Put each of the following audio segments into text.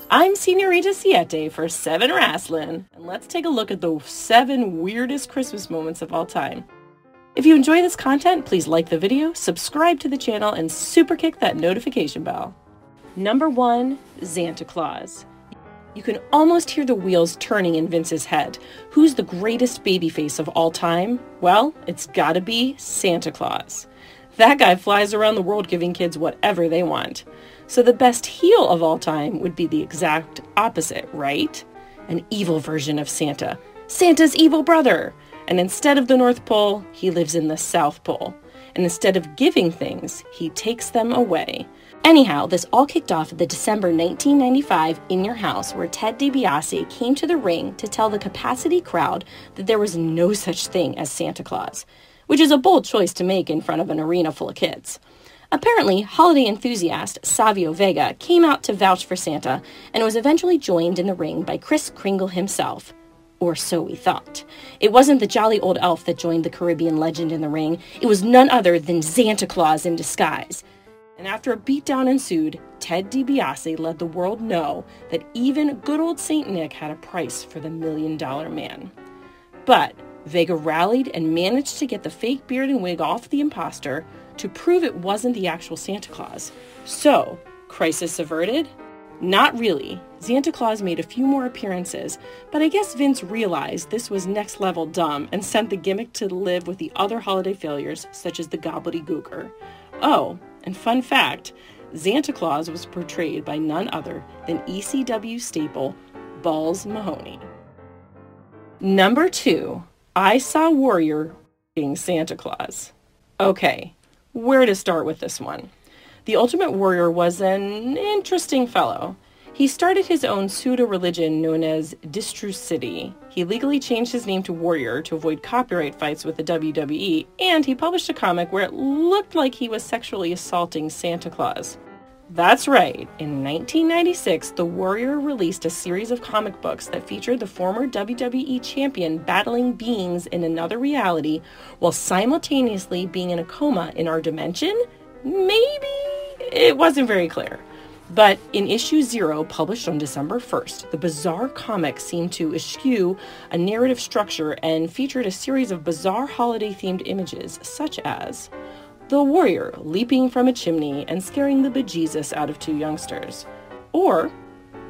I'm Senorita Siete for 7 Wrestling, and let's take a look at the 7 weirdest Christmas moments of all time. If you enjoy this content, please like the video, subscribe to the channel, and super kick that notification bell. Number 1, Zanta Claus. You can almost hear the wheels turning in Vince's head. Who's the greatest babyface of all time? Well, it's gotta be Santa Claus. That guy flies around the world giving kids whatever they want. So the best heel of all time would be the exact opposite, right? An evil version of Santa. Santa's evil brother! And instead of the North Pole, he lives in the South Pole. And instead of giving things, he takes them away. Anyhow, this all kicked off at the December 1995 In Your House, where Ted DiBiase came to the ring to tell the capacity crowd that there was no such thing as Santa Claus, which is a bold choice to make in front of an arena full of kids. Apparently, holiday enthusiast Savio Vega came out to vouch for Santa and was eventually joined in the ring by Kris Kringle himself. Or so we thought. It wasn't the jolly old elf that joined the Caribbean legend in the ring. It was none other than Zanta Claus in disguise. And after a beatdown ensued, Ted DiBiase let the world know that even good old St. Nick had a price for the $1 Million Man. But Vega rallied and managed to get the fake beard and wig off the imposter to prove it wasn't the actual Santa Claus. So, crisis averted? Not really. Zanta Claus made a few more appearances, but I guess Vince realized this was next level dumb and sent the gimmick to live with the other holiday failures, such as the Gobbledygooker. Oh, and fun fact, Zanta Claus was portrayed by none other than ECW staple Balls Mahoney. Number 2, I saw Warrior being Santa Claus. Okay, where to start with this one? The Ultimate Warrior was an interesting fellow. He started his own pseudo-religion known as Distrucity. He legally changed his name to Warrior to avoid copyright fights with the WWE, and he published a comic where it looked like he was sexually assaulting Santa Claus. That's right, in 1996, the Warrior released a series of comic books that featured the former WWE champion battling beings in another reality while simultaneously being in a coma in our dimension? Maybe? It wasn't very clear. But in issue 0, published on December 1st, the bizarre comic seemed to eschew a narrative structure and featured a series of bizarre holiday-themed images, such as the Warrior leaping from a chimney and scaring the bejesus out of 2 youngsters, or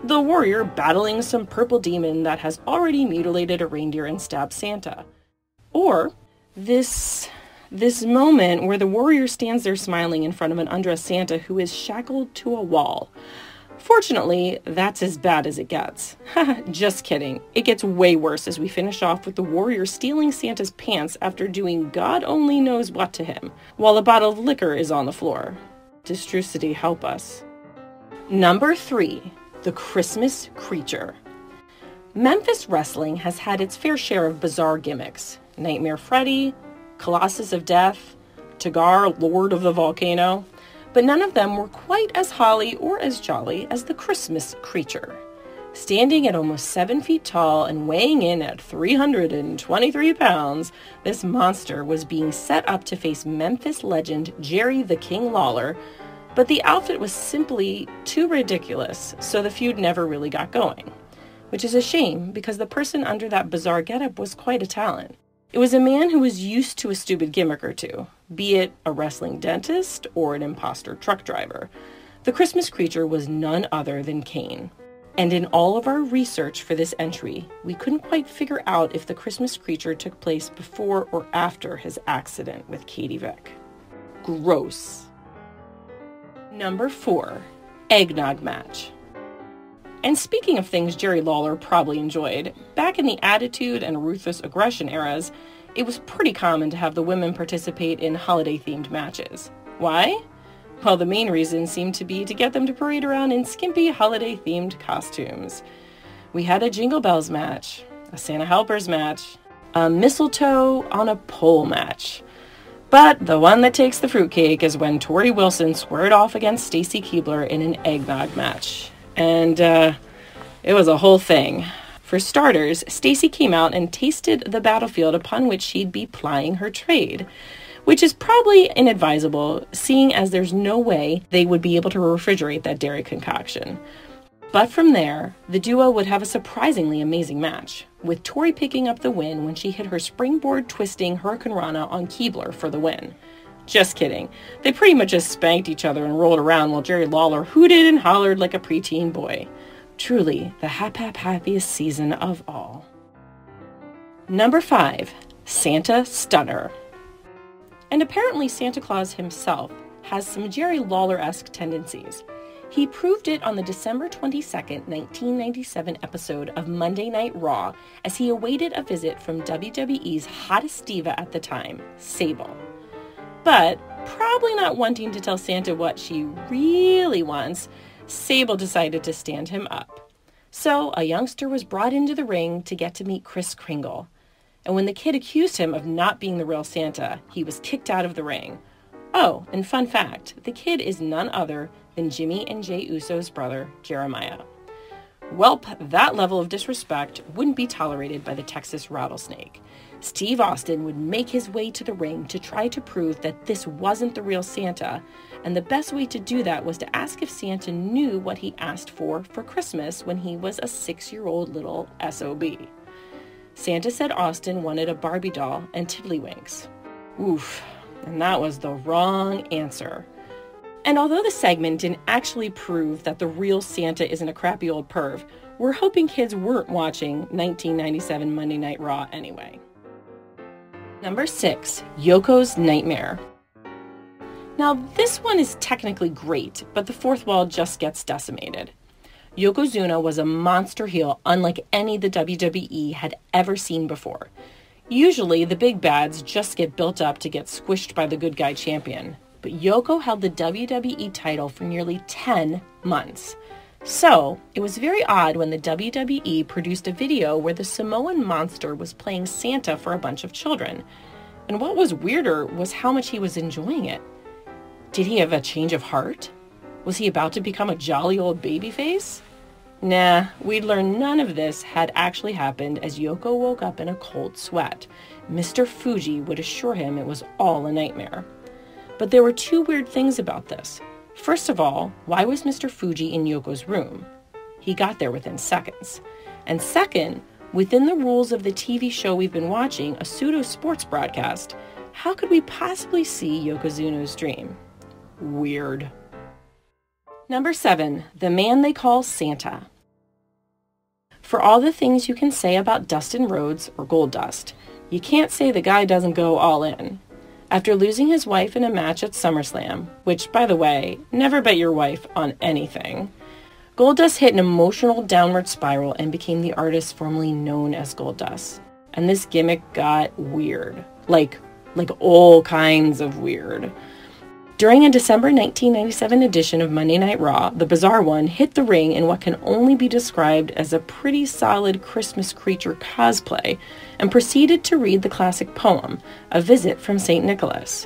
the Warrior battling some purple demon that has already mutilated a reindeer and stabbed Santa, or this moment where the Warrior stands there smiling in front of an undressed Santa who is shackled to a wall. Fortunately, that's as bad as it gets. Just kidding. It gets way worse as we finish off with the Warrior stealing Santa's pants after doing God only knows what to him, while a bottle of liquor is on the floor. Distrucity help us. Number 3, the Christmas Creature. Memphis wrestling has had its fair share of bizarre gimmicks. Nightmare Freddy, Colossus of Death, Tagar, Lord of the Volcano, but none of them were quite as holly or as jolly as the Christmas Creature. Standing at almost 7 feet tall and weighing in at 323 pounds, this monster was being set up to face Memphis legend Jerry the King Lawler, but the outfit was simply too ridiculous, so the feud never really got going. Which is a shame, because the person under that bizarre getup was quite a talent. It was a man who was used to a stupid gimmick or two, be it a wrestling dentist or an imposter truck driver. The Christmas Creature was none other than Kane. And in all of our research for this entry, we couldn't quite figure out if the Christmas Creature took place before or after his accident with Katie Vick. Gross. Number 4, Eggnog Match. And speaking of things Jerry Lawler probably enjoyed, back in the Attitude and Ruthless Aggression eras, it was pretty common to have the women participate in holiday-themed matches. Why? Well, the main reason seemed to be to get them to parade around in skimpy holiday-themed costumes. We had a Jingle Bells match, a Santa Helpers match, a mistletoe on a pole match. But the one that takes the fruitcake is when Tori Wilson squared off against Stacy Keibler in an eggnog match. And it was a whole thing. For starters, Stacy came out and tasted the battlefield upon which she'd be plying her trade. which is probably inadvisable, seeing as there's no way they would be able to refrigerate that dairy concoction. But from there, the duo would have a surprisingly amazing match, with Tori picking up the win when she hit her springboard twisting hurricanrana on Keebler for the win. Just kidding. They pretty much just spanked each other and rolled around while Jerry Lawler hooted and hollered like a preteen boy. Truly, the happiest season of all. Number 5. Santa Stunner. And apparently Santa Claus himself has some Jerry Lawler-esque tendencies. He proved it on the December 22nd, 1997 episode of Monday Night Raw as he awaited a visit from WWE's hottest diva at the time, Sable. But, probably not wanting to tell Santa what she really wants, Sable decided to stand him up. So, a youngster was brought into the ring to get to meet Kris Kringle. And when the kid accused him of not being the real Santa, he was kicked out of the ring. Oh, and fun fact, the kid is none other than Jimmy and Jay Uso's brother, Jeremiah. Welp, that level of disrespect wouldn't be tolerated by the Texas Rattlesnake. Steve Austin would make his way to the ring to try to prove that this wasn't the real Santa, and the best way to do that was to ask if Santa knew what he asked for Christmas when he was a 6-year-old little SOB. Santa said Austin wanted a Barbie doll and tiddlywinks. Oof, and that was the wrong answer. And although the segment didn't actually prove that the real Santa isn't a crappy old perv, we're hoping kids weren't watching 1997 Monday Night Raw anyway. Number 6, Yokos Nightmare. Now this one is technically great, but the fourth wall just gets decimated. Yokozuna was a monster heel unlike any the WWE had ever seen before. Usually the big bads just get built up to get squished by the good guy champion, but Yoko held the WWE title for nearly 10 months. So, it was very odd when the WWE produced a video where the Samoan monster was playing Santa for a bunch of children. And what was weirder was how much he was enjoying it. Did he have a change of heart? Was he about to become a jolly old babyface? Nah, we'd learn none of this had actually happened as Yoko woke up in a cold sweat. Mr. Fuji would assure him it was all a nightmare. But there were two weird things about this. First of all, why was Mr. Fuji in Yoko's room? He got there within seconds. And second, within the rules of the TV show we've been watching, a pseudo-sports broadcast, how could we possibly see Yokozuna's dream? Weird. Number 7, the man they call Santa. For all the things you can say about Dustin Rhodes or Goldust, you can't say the guy doesn't go all in. After losing his wife in a match at SummerSlam, which, by the way, never bet your wife on anything, Goldust hit an emotional downward spiral and became the artist formerly known as Goldust. And this gimmick got weird. Like all kinds of weird. During a December 1997 edition of Monday Night Raw, the Bizarre One hit the ring in what can only be described as a pretty solid Christmas creature cosplay and proceeded to read the classic poem, A Visit from St. Nicholas.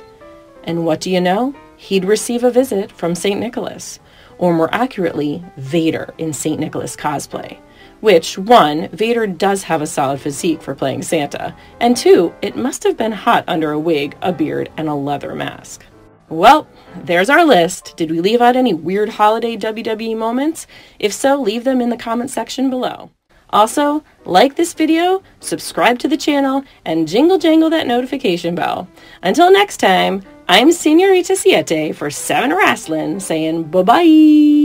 And what do you know? He'd receive a visit from St. Nicholas, or more accurately, Vader in St. Nicholas cosplay. Which, 1, Vader does have a solid physique for playing Santa, and 2, it must have been hot under a wig, a beard, and a leather mask. Well, there's our list. Did we leave out any weird holiday WWE moments? If so, leave them in the comment section below. Also, like this video, subscribe to the channel, and jingle jangle that notification bell. Until next time, I'm Señorita Siete for 7 Wrestling saying bye-bye.